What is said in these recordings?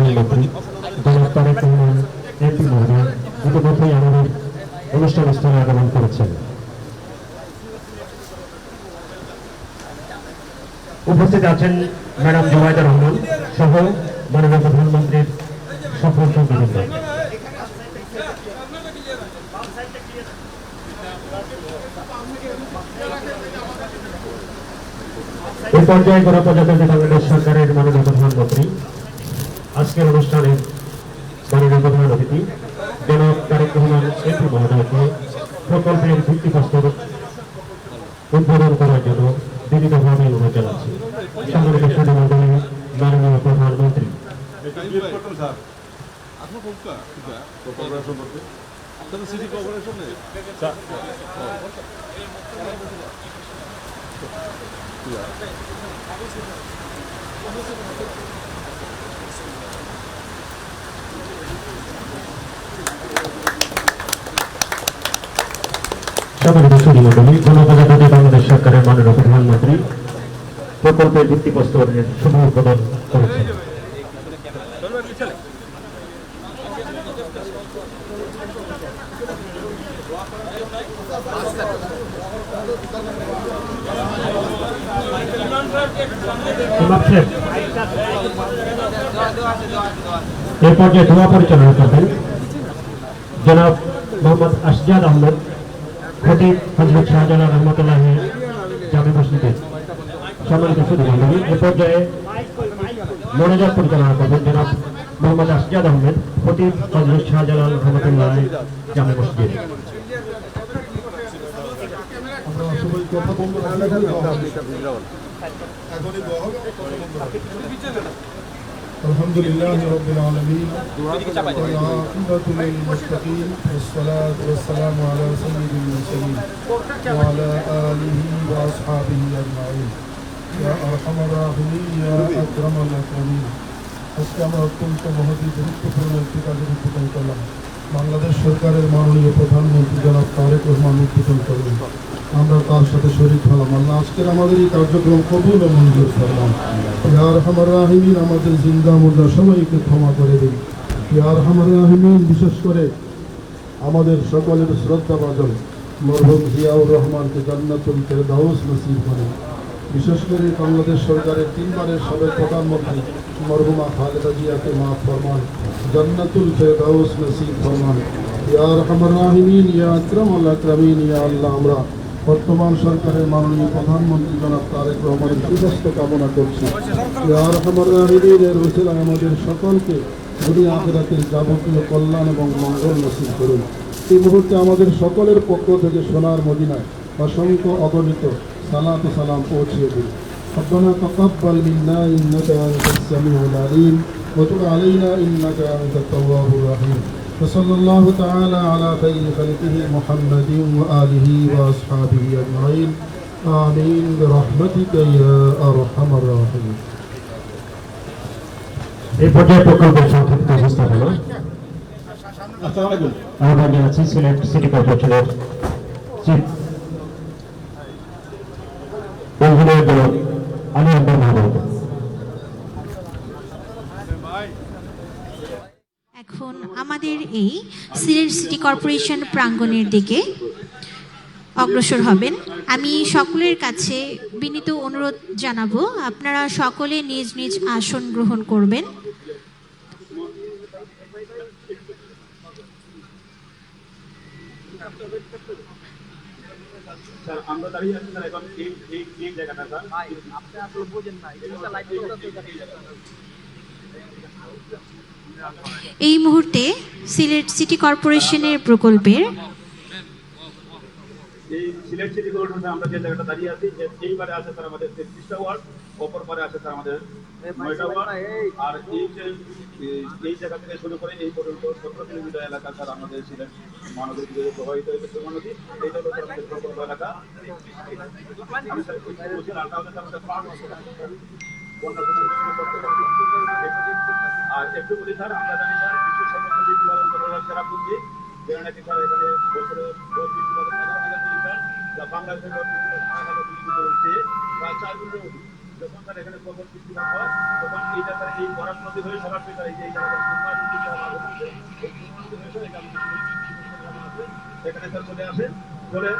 প্রধানমন্ত্রী জনাব তারেক রহমান এমপি মহোদয় ইতিমধ্যেই আমাদের অনুষ্ঠান স্থলে আগমন করেছেন। উপস্থিত আছেন ম্যাডাম জুবাইদা রহমান সহ মাননীয় প্রধানমন্ত্রীর সফল সঙ্গীবৃন্দ। এই পর্যায়ে গণপ্রজাতন্ত্রী বাংলাদেশ সরকারের মাননীয় প্রধানমন্ত্রী আজকের অনুষ্ঠানে মাননীয় প্রধান অতিথি জনাব তারেক রহমান এমপি মহোদয়কে প্রকল্পের ভিত্তিপ্রস্তর উদ্বোধন করার জন্য বিনীতভাবে অনুরোধ জানাচ্ছি। সম্মানিত সুধীমণ্ডলী, মাননীয় প্রধানমন্ত্রী। সম্মানিত সুধীমণ্ডলী, গণপ্রজাতন্ত্রী বাংলাদেশ সরকারের মাননীয় প্রধানমন্ত্রী প্রকল্পের ভিত্তিপ্রস্তরের শুভ উদ্বোধন করেছেন। এই পর্যায়ে দোয়া পরিচালনা করবেন জনাব মোহাম্মদ আসজাদ আহমেদ, খতিব হযরত শাহজালাল রহমতুল্লাহ জামে মসজিদের। সম্মানিত সুধীমণ্ডলী, এই পর্যায়ে মোনাজাত পরিচালনা করবেন জনাব মোহাম্মদ আসজাদ আহমেদ, খতিব হযরত শাহজালাল রহমতুল্লাহ জামে মসজিদ। আলহামদুলিল্লাহি রাব্বিল আলামিন ওয়া আকিবাতু লিল মুত্তাকিন ওয়াসসালাতু ওয়াসসালামু আলা সাইয়্যিদিল মুরসালিন ওয়া আলা আলিহি ওয়া আসহাবিহি আজমাইন ইয়া আরহামার রাহিমিন ইয়া আকরামাল আকরামিন। আজকে আমরা অত্যন্ত মহতী গুরুত্বপূর্ণ একটি কাজের উদ্বোধন করলাম। বাংলাদেশ সরকারের মাননীয় প্রধানমন্ত্রী জনাব তারেক রহমান উদ্বোধন করলেন। আমরা তার সাথে শরীক হলাম। আল্লাহ আজকের আমাদের এই কার্যক্রম কবুল ও মঞ্জুর করলাম। ইয়া আরহামার রাহিমিন, আমাদের জিন্দা মুর্দা সবাইকে ক্ষমা করে দিন। ইয়া আরহামার রাহিমিন, বিশেষ করে আমাদের সকলের শ্রদ্ধাভাজন মরহুম জিয়াউর রহমানকে জান্নাতুল ফেরদাউস নসিব করেন। বিশেষ করে বাংলাদেশ সরকারের 3 বারের সাবেক প্রধানমন্ত্রী মরহুমা খালেদা জিয়াকে মাফ ফরমান, জান্নাতুল ফেরদাউস নসিব ফরমান। ইয়া আরহামার রাহিমিন, ইয়া আকরামাল আকরামিন। ইয়া আল্লাহ, আমরা বর্তমান সরকারের মাননীয় প্রধানমন্ত্রী জনাব তারেক রহমানের সুস্বাস্থ্য কামনা করছি। ইয়া আরহামার রাহিমিনের ওসিলায় আমাদের সকলকে দুনিয়া আখিরাতের যাবতীয় কল্যাণ এবং মঙ্গল নসিব করুন। এই মুহূর্তে আমাদের সকলের পক্ষ থেকে সোনার মদিনায় অসংখ্য অগণিত সালাত ও সালাম পৌঁছিয়ে দিন। ربنا تقبل منا إنك أنت السميع العليم وتب علينا إنك أنت التواب الرحيم وصلى الله تعالى على خير خلقه محمد وآله وأصحابه أجمعين آمين برحمتك يا أرحم الراحمين। এই পর্যায়ে প্রকল্পের সংক্ষিপ্ত উপস্থাপনা আহ্বান জানাচ্ছি সিলেট সিটি কর্পোরেশনের চিফ ইঞ্জিনিয়ার জনাব আলী আকবর মাহমুদ। এখন আমাদের এই সিলেট সিটি কর্পোরেশন প্রাঙ্গণের দিকে অগ্রসর হবেন। আমি সকলের কাছে বিনীত অনুরোধ জানাবো, আপনারা সকলে নিজ নিজ আসন গ্রহণ করবেন। আমরা দাঁড়িয়ে আছি স্যার, এখন এই জায়গাটা স্যার আপনি আসলে বুঝেন না, এটা লাইট এই মুহূর্তে সিলেট সিটি কর্পোরেশনের প্রকল্পের এই সিলেট সিটি কর্পোরেশনে আমরা যে জায়গাটা দাঁড়িয়ে আছি, এইবারে আছে স্যার আমাদের 33টা ওয়ার্ড, অপর পারে আছে স্যার আমাদের 9টা ওয়ার্ড, আর এই জায়গা থেকে শুরু করে এই পর্যন্ত 17 কিলোমিটার এলাকা স্যার আমাদের সিলেট মহানগরী থেকে প্রবাহিত হয়েছে সুরমা নদী। এইটা হলো আমাদের প্রকল্প এলাকা। আর একটু বলি স্যার, আমরা জানি স্যার বিশ্ব সর্বোচ্চ বীজ উৎপাদন করার সেরা পুঁজি, যেটা নাকি স্যার এখানে বছরে বীজ উৎপাদন 11 টাকা দিই স্যার, যা বাংলাদেশের বীজ উৎপাদন প্রায় 4 গুণের অধিক। যখন তার এখানে প্রবল বৃষ্টিপাত হয় তখন এইটা তার এই বরাক নদী হয়ে সরাসরি তার এই যে এই জায়গাটা সুরমা নদী যে ভাগ হচ্ছে, এই সুরমা নদী হয়ে এটা এখানে স্যার চলে আসে, চলে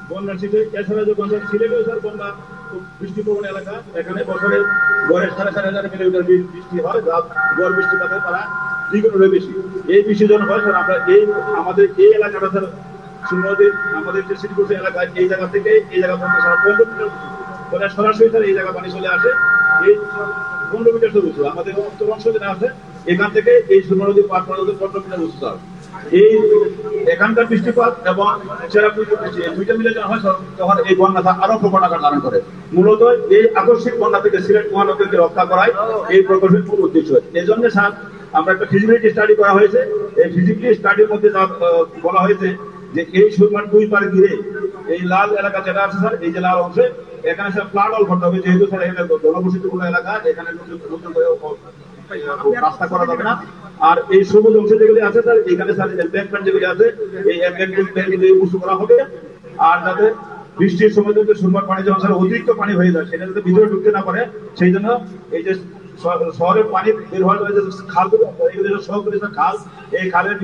বন্যার সিটে। এছাড়া যখন স্যার সিলেটেও স্যার বন্যা খুব বৃষ্টিপ্রবণ এলাকা, এখানে বছরে গড়ে 4,500 মিলিমিটার বৃষ্টি হয়, যা গড় বৃষ্টিপাতের তারা দ্বিগুণেরও বেশি। এই বৃষ্টি যখন হয় স্যার আমরা এই আমাদের এই এলাকাটা স্যার সুরমা নদী আমাদের যে সিটিকুর্সি এলাকায় এই জায়গা থেকে এই জায়গা পর্যন্ত সারা 15 মিটার বলে সরাসরি স্যার এই জায়গা পানি চলে আসে। এই 15 মিটার উঁচু আমাদের উত্তর অংশ যেটা আছে এখান থেকে এই সুরমা নদী পার করা 15 মিটার উঁচু স্যার। এই এখানকার বৃষ্টিপাত এবং চেরাপুঞ্জির বৃষ্টি এই দুইটা মিলে যখন হয় তখন এই বন্যাটা আরো প্রবণ আকার ধারণ করে। মূলত এই আকস্মিক বন্যা থেকে সিলেট মহানগরীকে রক্ষা করাই এই প্রকল্পের মূল উদ্দেশ্য। এই জন্য স্যার আমরা একটা ফিজিবিলিটি স্টাডি করা হয়েছে। এই ফিজিবিলিটি স্টাডির মধ্যে যা বলা হয়েছে যে এই সুরমার 2 পার ঘিরে এই লাল এলাকা যেটা আছে স্যার, এই যে লাল অংশে এখানে স্যার ফ্লাড অল করতে হবে, যেহেতু স্যার এখানে জনবসতিপূর্ণ এলাকা, এখানে নতুন করে রাস্তা করা যাবে না। আর এই সবুজ অংশ যেগুলি আছে স্যার এখানে স্যার এমব্যাঙ্কমেন্ট যেগুলি আছে এই এমব্যাঙ্কমেন্ট উঁচু করা হবে। আর যাতে বৃষ্টির সময় যদি সুরমার পানি যখন স্যার অতিরিক্ত পানি হয়ে যায় সেটা যাতে ভিতরে ঢুকতে না পারে, সেই জন্য এই যে শহরের পানি বের হওয়ার জন্য খালগুলো এগুলো সহকারী খাল, এই খালের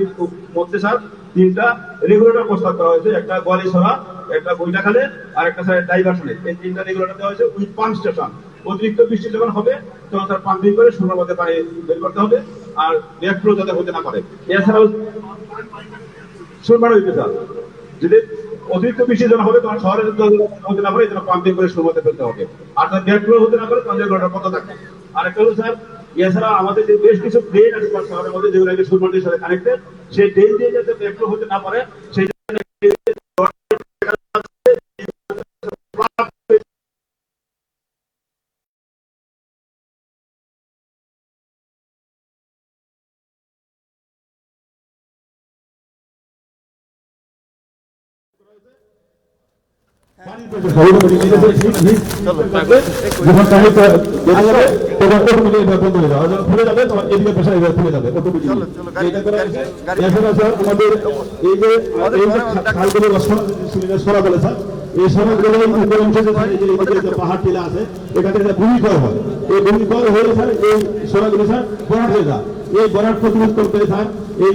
মধ্যে স্যার 3টা রেগুলেটর প্রস্তাব করা হয়েছে, একটা গোয়ালিছড়া, একটা বইটা খালে আর একটা স্যার ডাইভারশনে। এই 3টা রেগুলেটর দেওয়া হয়েছে উইথ পাম্প স্টেশন। অতিরিক্ত বৃষ্টি যখন হবে তখন তার পাম্পিং করে সুরমার মধ্যে পানি বের করতে হবে আর ব্যাকফ্লো যাতে হতে না পারে। এছাড়াও সুরমার হইতে স্যার যদি অতিরিক্ত বৃষ্টি যখন হবে তখন শহরে হতে না পারে এই জন্য পাম্পিং করে সুরমার মধ্যে ফেলতে হবে। আর তার ব্যাকফ্লো হতে না পারে তখন রেগুলেটর বন্ধ থাকবে। আর একটা হলো স্যার এছাড়া আমাদের যে বেশ কিছু ড্রেন আছে শহরের মধ্যে যেগুলো সুরমার নদীর সাথে কানেক্টেড, সেই ড্রেন দিয়ে যাতে ব্যাকফ্লো হতে না পারে সেই পাহাড় টিলা আছে এখান থেকে ভূমিকর হয়, এই ভূমিকর হয়ে স্যার এই সোনাগুলো স্যার বরাট হয়ে যায়। এই বরাট প্রতিরোধ করতে স্যার এই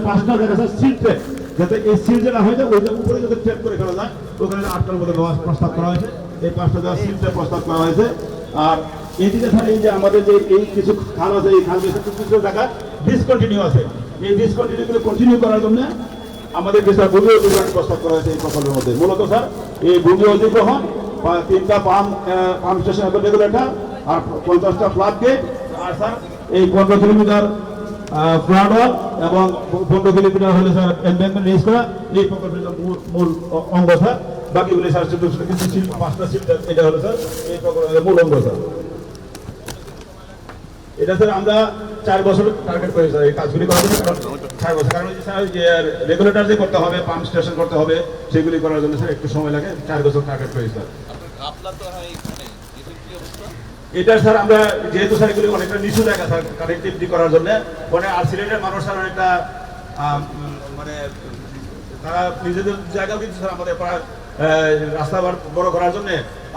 5টা জায়গা স্যার সিল ট্র্যাক, যাতে এই সিল যেটা হয়ে যায় ওইটা উপরে যাতে ট্র্যাক করে ফেলা যায় ওখানে 8টার মধ্যে প্রস্তাব করা হয়েছে। এই 5টা জায়গা সিল ট্র্যাক প্রস্তাব করা হয়েছে। আর এদিকে স্যার এই যে আমাদের যে এই কিছু খাল আছে এই খাল কিছু জায়গা ডিসকন্টিনিউ আছে, এই ডিসকন্টিনিউগুলো কন্টিনিউ করার জন্য আমাদেরকে স্যার ভূমি অধিগ্রহণ প্রস্তাব করা হয়েছে এই প্রকল্পের মধ্যে। মূলত স্যার এই ভূমি অধিগ্রহণ 3টা পাম্প স্টেশন রেগুলেটর আর 50টা ফ্লাড গেট আর স্যার এই 15 কিলোমিটার ফ্লাড ওয়াল এবং 15 কিলোমিটার হলে স্যার এমব্যাঙ্কমেন্ট রেজ করা এই প্রকল্পের মূল অঙ্গ স্যার। বাকিগুলি স্যার কিছু 5টা সিট এটা হলো স্যার এই প্রকল্পের মূল অঙ্গ স্যার। এটা স্যার আমরা 4 বছর টার্গেট করি স্যার এই কাজগুলি করার জন্য। 4 বছর কারণ স্যার যে রেগুলেটর যে করতে হবে, পাম্প স্টেশন করতে হবে, সেগুলি করার জন্য স্যার একটু সময় লাগে। 4 বছর টার্গেট করি স্যার। এটা স্যার আমরা যেহেতু স্যার এগুলি অনেকটা নিচু জায়গা স্যার কানেক্টিভিটি করার জন্য মানে আর সিলেটের মানুষ স্যার অনেকটা মানে তারা নিজেদের জায়গাও কিন্তু স্যার আমাদের রাস্তা বড় করার জন্য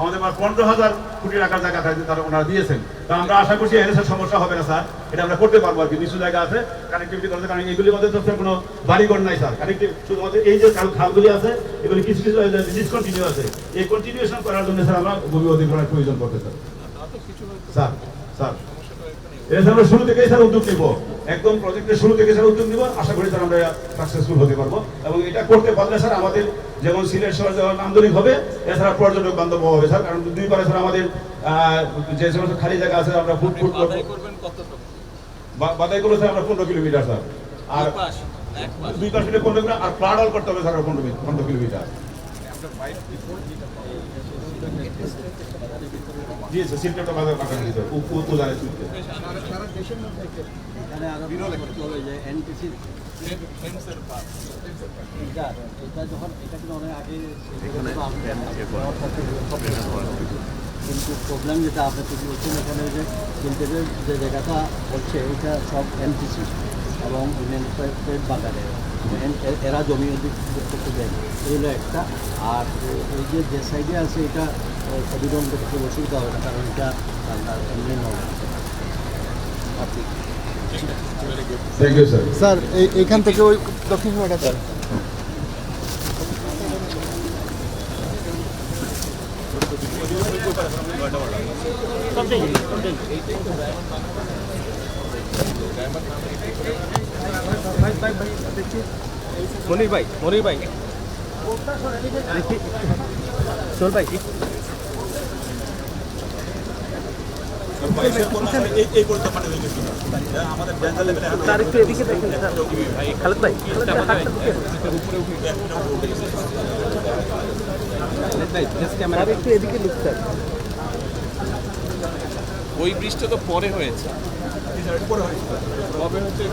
আমাদের 15,000 কোটি টাকার জায়গা থাকতে তারা ওনারা দিয়েছেন। তা আমরা আশা করছি এর স্যার সমস্যা হবে না স্যার, এটা আমরা করতে পারবো আর কি। নিচু জায়গা আছে কানেক্টিভিটি করতে, কারণ এগুলির মধ্যে তো স্যার কোনো বাড়িঘর নাই স্যার। কানেক্টিভ শুধুমাত্র এই যে খালগুলি আছে এগুলি কিছু কিছু ডিসকন্টিনিউ আছে, এই কন্টিনিউশন করার জন্য স্যার আমরা ভূমি অধিগ্রহণের প্রয়োজন পড়তে স্যার। স্যার স্যার এটা আমরা শুরু থেকেই স্যার উদ্যোগ নিব, একদম প্রজেক্টের শুরু থেকে স্যার উদ্যোগ নিব। আশা করি স্যার আমরা সাকসেসফুল হতে পারবো এবং এটা করতে পারলে স্যার আমাদের যেমন সিলেট শহর যেমন নান্দনিক হবে, এছাড়া পর্যটক বান্ধব হবে স্যার। কারণ 2 পারে স্যার আমাদের যে সমস্ত খালি জায়গা আছে আমরা ফুট করবো, বাদাই করলে স্যার আমরা 15 কিলোমিটার স্যার, আর 2 পাশ মিলে 15 কিলোমিটার, আর ফ্লাড অল করতে হবে স্যার 15 কিলোমিটার। জি স্যার সিলটা বাজার পাঠানো দিতে হবে উপজেলায় চলতে। সারা দেশের মধ্যে এখানে আরো করতে হবে যে এনটিসি এটা যখন এটা কিন্তু অনেক আগে কিন্তু প্রবলেম যেটা আপনি তৈরি হচ্ছেন এখানে যে সিলটের যে জায়গাটা হচ্ছে এটা সব এনটিসি এবং পেট বাগানে এরা জমি অধিগ্রহণ করতে দেয় না। এই হলো একটা। আর এই যে সাইডে আছে এটা অভিগম করতে অসুবিধা হবে না, কারণ এটা আপনার এমনি নয়। Thank you sir. স্যার এইখান থেকে ওই দক্ষিণ সীমাটা স্যার। মনির ভাই সোল ভাই তার একটু এদিকে দেখেন খালেদ ভাই ক্যামেরা একটু এদিকে লুক স্যার। ওই বৃষ্টি তো পরে হয়েছে। কবে হচ্ছে?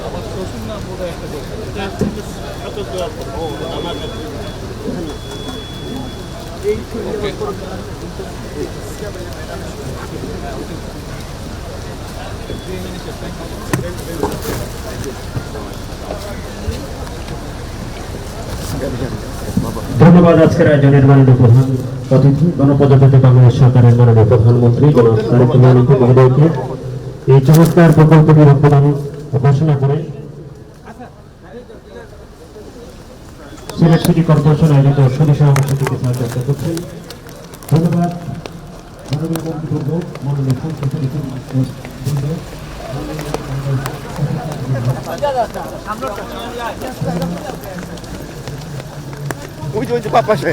আমার শ্বশুর না বোধ হয় একটা দেওয়ার পর আমার ধন্যবাদ আজকের আয়োজনের মাননীয় প্রধান অতিথি গণপ্রজাতন্ত্রী বাংলাদেশ সরকারের মাননীয় প্রধানমন্ত্রী জনাব তারেক রহমান মহোদয়কে এই চমৎকার প্রকল্পটির উদ্বোধন ঘোষণা করে সিলেট সিটি কর্পোরেশন আয়োজিত সরিষা অনুষ্ঠানটিকে সাহায্য করছেন। ধন্যবাদ মাননীয় মন্ত্রীবৃন্দ, মাননীয় সংসদ ওই যে পাশে